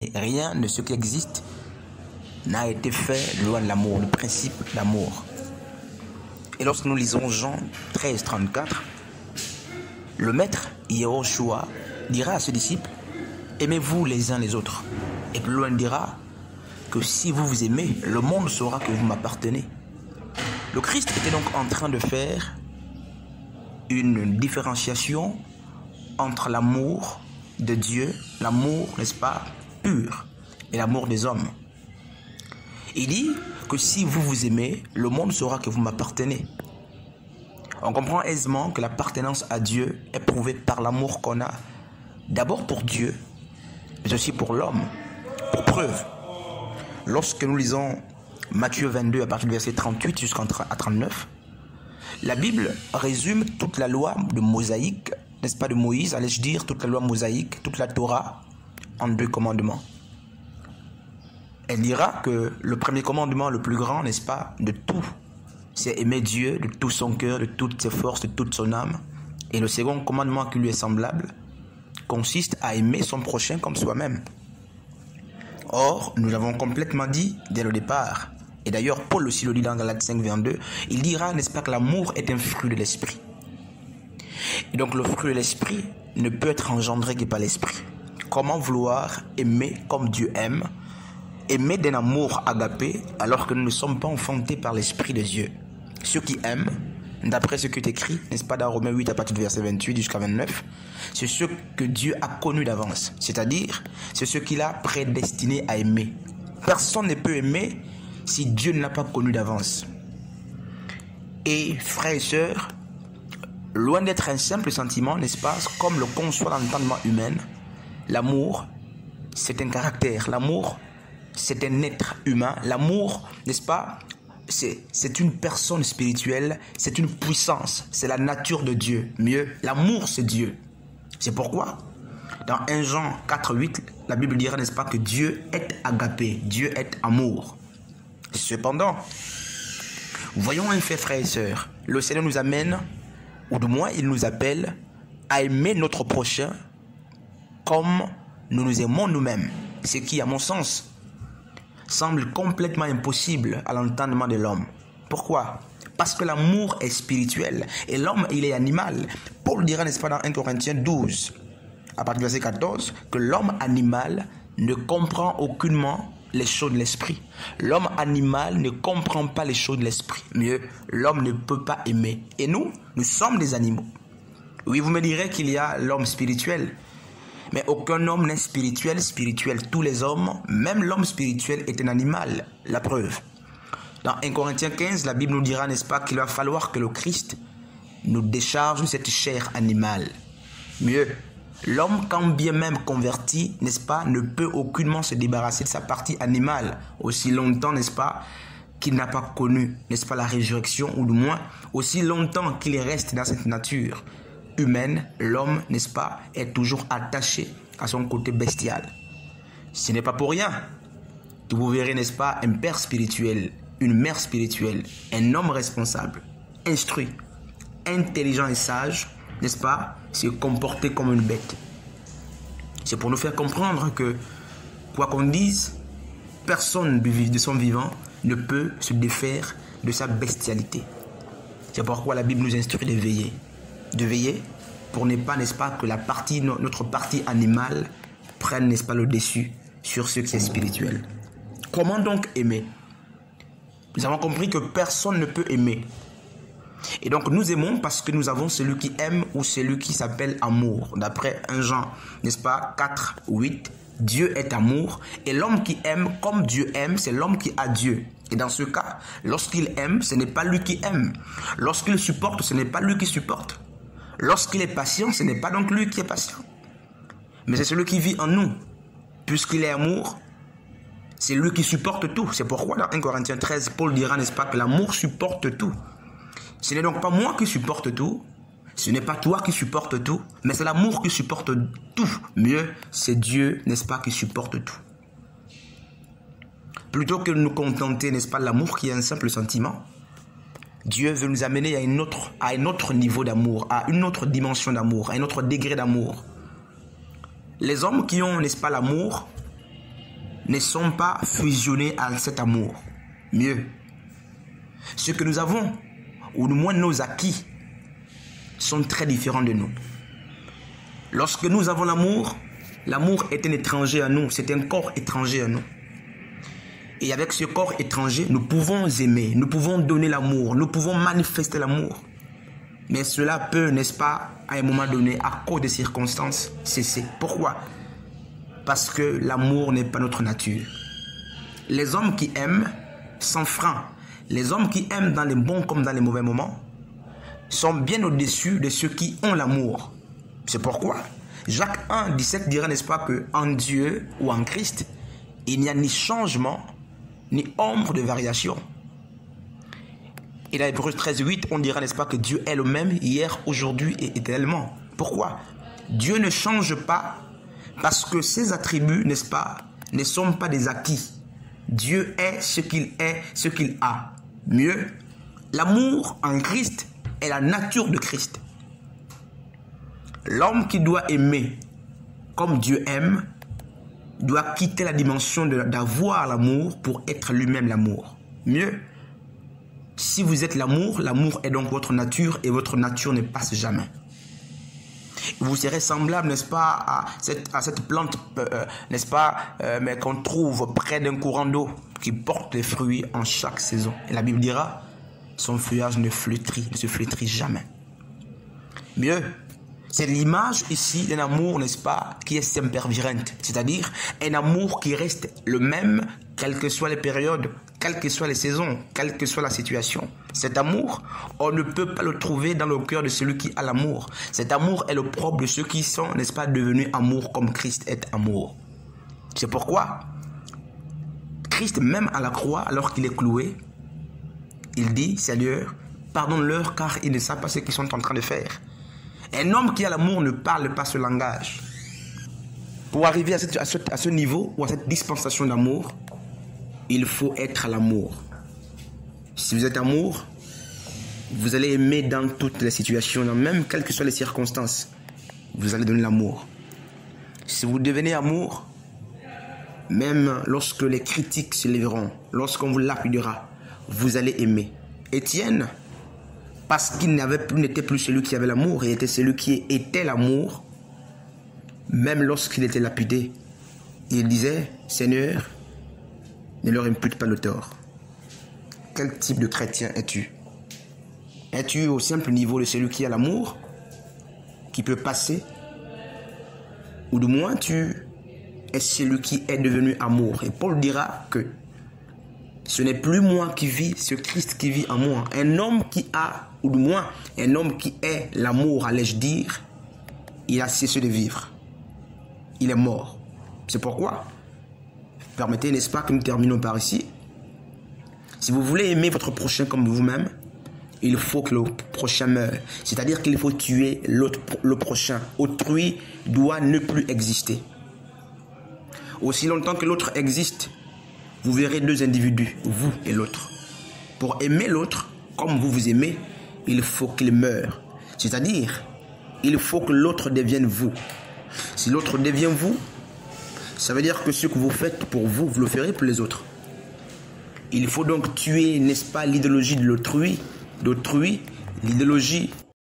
Rien de ce qui existe n'a été fait loin de l'amour, le principe d'amour. Et lorsque nous lisons Jean 13, 34, le maître Yehoshua dira à ses disciples, aimez-vous les uns les autres. Et plus loin il dira que si vous vous aimez, le monde saura que vous m'appartenez. Le Christ était donc en train de faire une différenciation entre l'amour de Dieu, l'amour, n'est-ce pas, pur, et l'amour des hommes. Il dit que si vous vous aimez, le monde saura que vous m'appartenez. On comprend aisément que l'appartenance à Dieu est prouvée par l'amour qu'on a d'abord pour Dieu, mais aussi pour l'homme. Pour preuve, lorsque nous lisons Matthieu 22 à partir du verset 38 jusqu'à 39, la Bible résume toute la loi de Mosaïque, n'est-ce pas, de Moïse, allais-je dire, toute la loi mosaïque, toute la Torah, en 2 commandements. Elle dira que le premier commandement, le plus grand, n'est-ce pas, de tout, c'est aimer Dieu de tout son cœur, de toutes ses forces, de toute son âme. Et le second commandement qui lui est semblable consiste à aimer son prochain comme soi-même. Or, nous l'avons complètement dit dès le départ, et d'ailleurs Paul aussi le dit dans Galates 5, 22, il dira, n'est-ce pas, que l'amour est un fruit de l'esprit. Et donc le fruit de l'esprit ne peut être engendré que par l'esprit. Comment vouloir aimer comme Dieu aime, aimer d'un amour agapé alors que nous ne sommes pas enfantés par l'esprit de Dieu? Ceux qui aiment, d'après ce qui est écrit, n'est-ce pas, dans Romains 8 à partir du verset 28 jusqu'à 29, c'est ceux que Dieu a connus d'avance, c'est-à-dire c'est ceux qu'il a prédestinés à aimer. Personne ne peut aimer si Dieu ne l'a pas connu d'avance. Et frères et sœurs, loin d'être un simple sentiment, n'est-ce pas, comme le conçoit l'entendement humain, l'amour, c'est un caractère. L'amour, c'est un être humain. L'amour, n'est-ce pas, c'est une personne spirituelle, c'est une puissance, c'est la nature de Dieu. Mieux, l'amour, c'est Dieu. C'est pourquoi, dans 1 Jean 4, 8, la Bible dira, n'est-ce pas, que Dieu est agapé, Dieu est amour. Cependant, voyons un fait, frères et sœurs. Le Seigneur nous amène, ou du moins il nous appelle, à aimer notre prochain comme nous nous aimons nous-mêmes. Ce qui, à mon sens, semble complètement impossible à l'entendement de l'homme. Pourquoi? Parce que l'amour est spirituel et l'homme, il est animal. Paul dira, n'est-ce pas, dans 1 Corinthiens 12, à partir du verset 14, que l'homme animal ne comprend aucunement les choses de l'esprit. L'homme animal ne comprend pas les choses de l'esprit. Mieux, l'homme ne peut pas aimer. Et nous sommes des animaux. Oui, vous me direz qu'il y a l'homme spirituel. Mais aucun homme n'est spirituel. Tous les hommes, même l'homme spirituel est un animal. La preuve. Dans 1 Corinthiens 15, la Bible nous dira, n'est-ce pas, qu'il va falloir que le Christ nous décharge de cette chair animale. Mieux, l'homme, quand bien même converti, n'est-ce pas, ne peut aucunement se débarrasser de sa partie animale aussi longtemps, n'est-ce pas, qu'il n'a pas connu, n'est-ce pas, la résurrection, ou du moins aussi longtemps qu'il reste dans cette nature humaine. L'homme, n'est-ce pas, est toujours attaché à son côté bestial. Ce n'est pas pour rien que vous verrez, n'est-ce pas, un père spirituel, une mère spirituelle, un homme responsable, instruit, intelligent et sage, n'est-ce pas, se comporter comme une bête. C'est pour nous faire comprendre que, quoi qu'on dise, personne de son vivant ne peut se défaire de sa bestialité. C'est pourquoi la Bible nous instruit de veiller. De veiller pour ne pas, n'est-ce pas, que notre partie animale prenne, n'est-ce pas, le dessus sur ce qui est spirituel. Comment donc aimer? Nous avons compris que personne ne peut aimer. Et donc nous aimons parce que nous avons celui qui aime ou celui qui s'appelle amour. D'après 1 Jean, n'est-ce pas, 4, 8, Dieu est amour. Et l'homme qui aime comme Dieu aime, c'est l'homme qui a Dieu. Et dans ce cas, lorsqu'il aime, ce n'est pas lui qui aime. Lorsqu'il supporte, ce n'est pas lui qui supporte. Lorsqu'il est patient, ce n'est pas donc lui qui est patient. Mais c'est celui qui vit en nous. Puisqu'il est amour, c'est lui qui supporte tout. C'est pourquoi dans 1 Corinthiens 13, Paul dira, n'est-ce pas, que l'amour supporte tout. Ce n'est donc pas moi qui supporte tout, ce n'est pas toi qui supporte tout, mais c'est l'amour qui supporte tout. Mieux, c'est Dieu, n'est-ce pas, qui supporte tout. Plutôt que de nous contenter, n'est-ce pas, de l'amour qui est un simple sentiment, Dieu veut nous amener à un autre niveau d'amour, à une autre dimension d'amour, à un autre degré d'amour. Les hommes qui ont, n'est-ce pas, l'amour, ne sont pas fusionnés à cet amour. Mieux, ce que nous avons, ou du moins nos acquis, sont très différents de nous. Lorsque nous avons l'amour, l'amour est un étranger à nous, c'est un corps étranger à nous. Et avec ce corps étranger, nous pouvons aimer, nous pouvons donner l'amour, nous pouvons manifester l'amour. Mais cela peut, n'est-ce pas, à un moment donné, à cause des circonstances, cesser. Pourquoi? Parce que l'amour n'est pas notre nature. Les hommes qui aiment sont francs. Les hommes qui aiment dans les bons comme dans les mauvais moments sont bien au-dessus de ceux qui ont l'amour. C'est pourquoi Jacques 1,17 dira, n'est-ce pas, qu'en Dieu ou en Christ, il n'y a ni changement, ni ombre de variation. Et dans Hébreux 13,8, on dira, n'est-ce pas, que Dieu est le même hier, aujourd'hui et éternellement. Pourquoi? Dieu ne change pas parce que ses attributs, n'est-ce pas, ne sont pas des acquis. Dieu est, ce qu'il a. Mieux, l'amour en Christ est la nature de Christ. L'homme qui doit aimer comme Dieu aime doit quitter la dimension d'avoir l'amour pour être lui-même l'amour. Mieux, si vous êtes l'amour, l'amour est donc votre nature et votre nature ne passe jamais. Vous serez semblable, n'est-ce pas, à cette plante, n'est-ce pas, mais qu'on trouve près d'un courant d'eau qui porte des fruits en chaque saison. Et la Bible dira, son feuillage ne se flétrit jamais. Mieux, c'est l'image ici d'un amour, n'est-ce pas, qui est sempervirente, c'est-à-dire un amour qui reste le même, quelles que soient les périodes, quelles que soient les saisons, quelle que soit la situation. Cet amour, on ne peut pas le trouver dans le cœur de celui qui a l'amour. Cet amour est le propre de ceux qui sont, n'est-ce pas, devenus amour comme Christ est amour. C'est pourquoi Christ, même à la croix, alors qu'il est cloué, il dit, Seigneur, pardonne-leur car ils ne savent pas ce qu'ils sont en train de faire. Un homme qui a l'amour ne parle pas ce langage. Pour arriver à ce niveau ou à cette dispensation d'amour, il faut être à l'amour. Si vous êtes amour, vous allez aimer dans toutes les situations, même quelles que soient les circonstances. Vous allez donner l'amour. Si vous devenez amour, même lorsque les critiques se lèveront, lorsqu'on vous lapidera, vous allez aimer. Étienne, parce qu'il n'était plus celui qui avait l'amour, il était celui qui était l'amour, même lorsqu'il était lapidé, il disait, Seigneur, ne leur impute pas le tort. Quel type de chrétien es-tu? Es-tu au simple niveau de celui qui a l'amour, qui peut passer? Ou du moins tu es celui qui est devenu amour? Et Paul dira que ce n'est plus moi qui vis, c'est Christ qui vit en moi. Un homme qui a, ou du moins un homme qui est l'amour, allais-je dire, il a cessé de vivre. Il est mort. C'est pourquoi, permettez, n'est-ce pas, que nous terminons par ici. Si vous voulez aimer votre prochain comme vous-même, il faut que le prochain meure. C'est-à-dire qu'il faut tuer le prochain. Autrui doit ne plus exister. Aussi longtemps que l'autre existe, vous verrez deux individus, vous et l'autre. Pour aimer l'autre, comme vous vous aimez, il faut qu'il meure. C'est-à-dire, il faut que l'autre devienne vous. Si l'autre devient vous, ça veut dire que ce que vous faites pour vous, vous le ferez pour les autres. Il faut donc tuer, n'est-ce pas, l'idéologie de l'autrui, l'idéologie